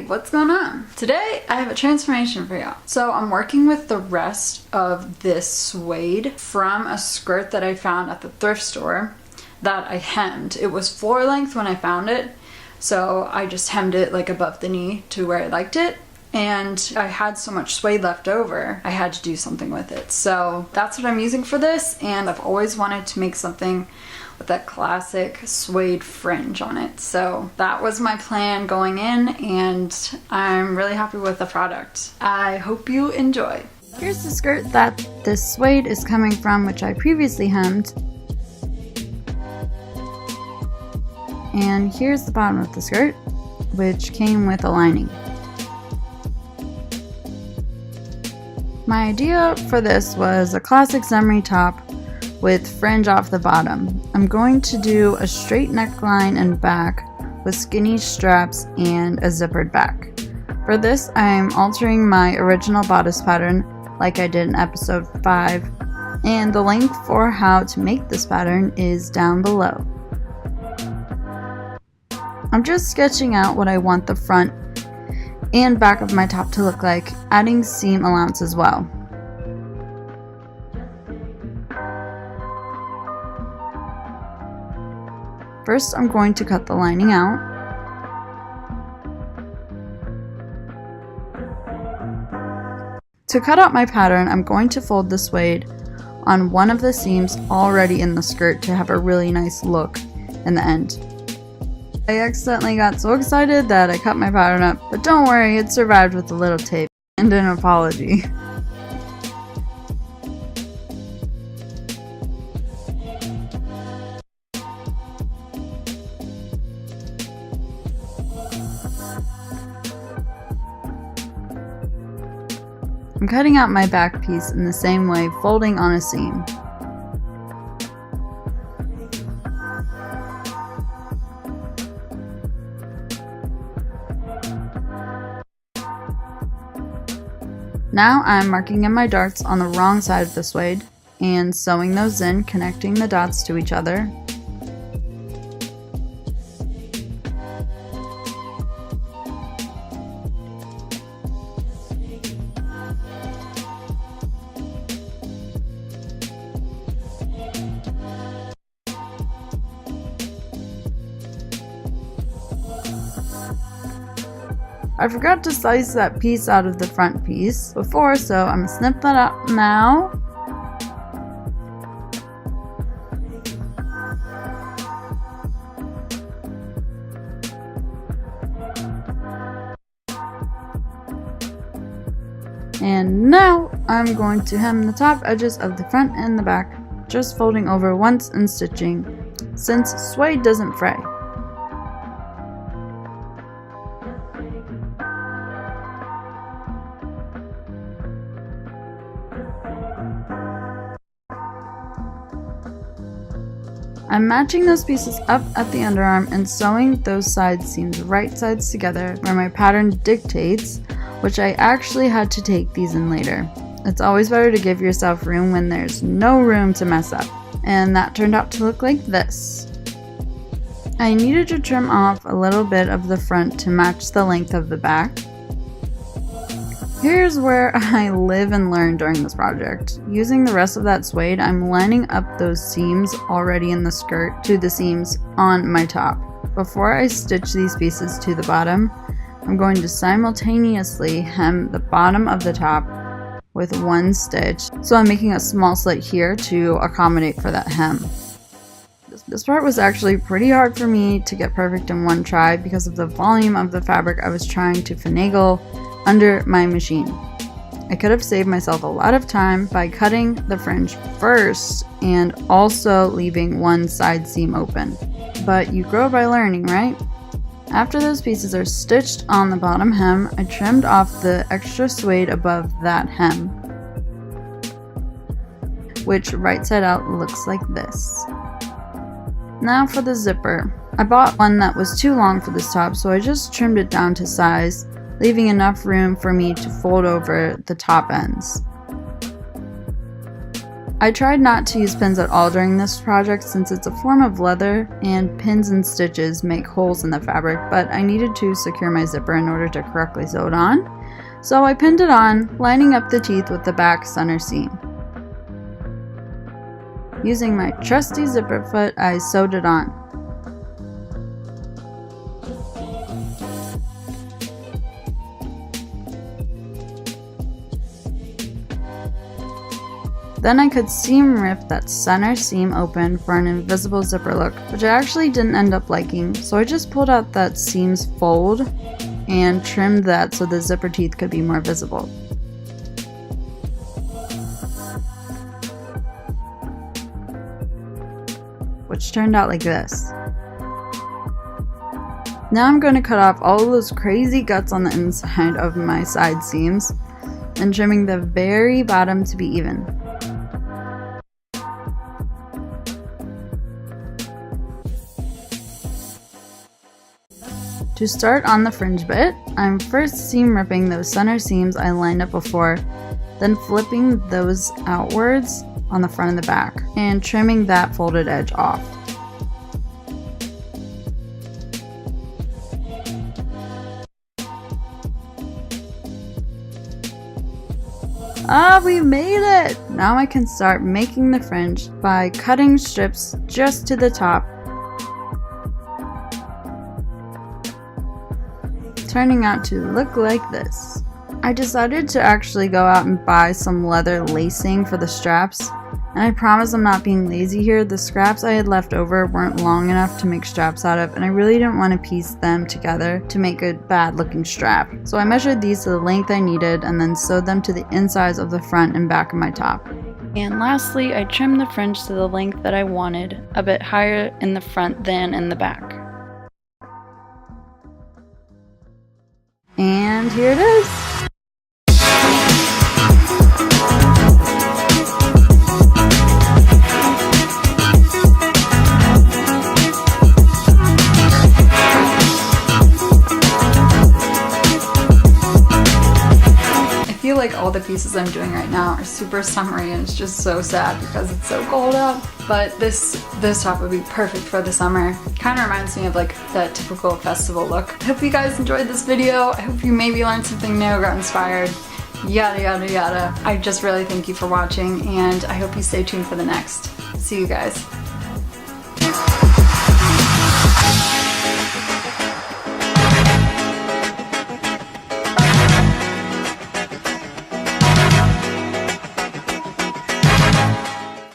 What's going on? Today I have a transformation for y'all. So I'm working with the rest of this suede from a skirt that I found at the thrift store that I hemmed. It was floor length when I found it, so I just hemmed it like above the knee to where I liked it. And I had so much suede left over, I had to do something with it. So that's what I'm using for this, and I've always wanted to make something with that classic suede fringe on it. So that was my plan going in, and I'm really happy with the product. I hope you enjoy. Here's the skirt that this suede is coming from, which I previously hemmed. And here's the bottom of the skirt, which came with a lining. My idea for this was a classic summery top with fringe off the bottom. I'm going to do a straight neckline and back with skinny straps and a zippered back. For this, I'm altering my original bodice pattern like I did in episode 5, and the link for how to make this pattern is down below. I'm just sketching out what I want the front and back of my top to look like, adding seam allowance as well. First, I'm going to cut the lining out. To cut out my pattern, I'm going to fold the suede on one of the seams already in the skirt to have a really nice look in the end. I accidentally got so excited that I cut my pattern up, but don't worry, it survived with a little tape and an apology. I'm cutting out my back piece in the same way, folding on a seam. Now I'm marking in my darts on the wrong side of the suede and sewing those in, connecting the dots to each other. I forgot to slice that piece out of the front piece before, so I'm gonna snip that out now. And now I'm going to hem the top edges of the front and the back, just folding over once and stitching, since suede doesn't fray. I'm matching those pieces up at the underarm and sewing those side seams right sides together where my pattern dictates, which I actually had to take these in later. It's always better to give yourself room when there's no room to mess up. And that turned out to look like this. I needed to trim off a little bit of the front to match the length of the back. Here's where I live and learn during this project. Using the rest of that suede, I'm lining up those seams already in the skirt to the seams on my top. Before I stitch these pieces to the bottom, I'm going to simultaneously hem the bottom of the top with one stitch. So I'm making a small slit here to accommodate for that hem. This part was actually pretty hard for me to get perfect in one try because of the volume of the fabric I was trying to finagle under my machine. I could have saved myself a lot of time by cutting the fringe first and also leaving one side seam open. But you grow by learning, right? After those pieces are stitched on the bottom hem, I trimmed off the extra suede above that hem, which right side out looks like this. Now for the zipper. I bought one that was too long for this top, so I just trimmed it down to size, leaving enough room for me to fold over the top ends. I tried not to use pins at all during this project since it's a form of leather and pins and stitches make holes in the fabric, but I needed to secure my zipper in order to correctly sew it on. So I pinned it on, lining up the teeth with the back center seam. Using my trusty zipper foot, I sewed it on. Then I could seam rip that center seam open for an invisible zipper look, which I actually didn't end up liking, so I just pulled out that seam's fold and trimmed that so the zipper teeth could be more visible. Which turned out like this. Now I'm going to cut off all of those crazy guts on the inside of my side seams and trimming the very bottom to be even. To start on the fringe bit, I'm first seam ripping those center seams I lined up before, then flipping those outwards on the front and the back, and trimming that folded edge off. Ah, we made it! Now I can start making the fringe by cutting strips just to the top, turning out to look like this. I decided to actually go out and buy some leather lacing for the straps, and I promise I'm not being lazy here. The scraps I had left over weren't long enough to make straps out of, and I really didn't want to piece them together to make a bad looking strap. So I measured these to the length I needed and then sewed them to the insides of the front and back of my top. And lastly, I trimmed the fringe to the length that I wanted, a bit higher in the front than in the back. And here it is! I feel like all the pieces I'm doing right now are super summery, and it's just so sad because it's so cold out. But this top would be perfect for the summer. Kind of reminds me of like that typical festival look. I hope you guys enjoyed this video. I hope you maybe learned something new, got inspired, yada yada yada. I just really thank you for watching, and I hope you stay tuned for the next. See you guys.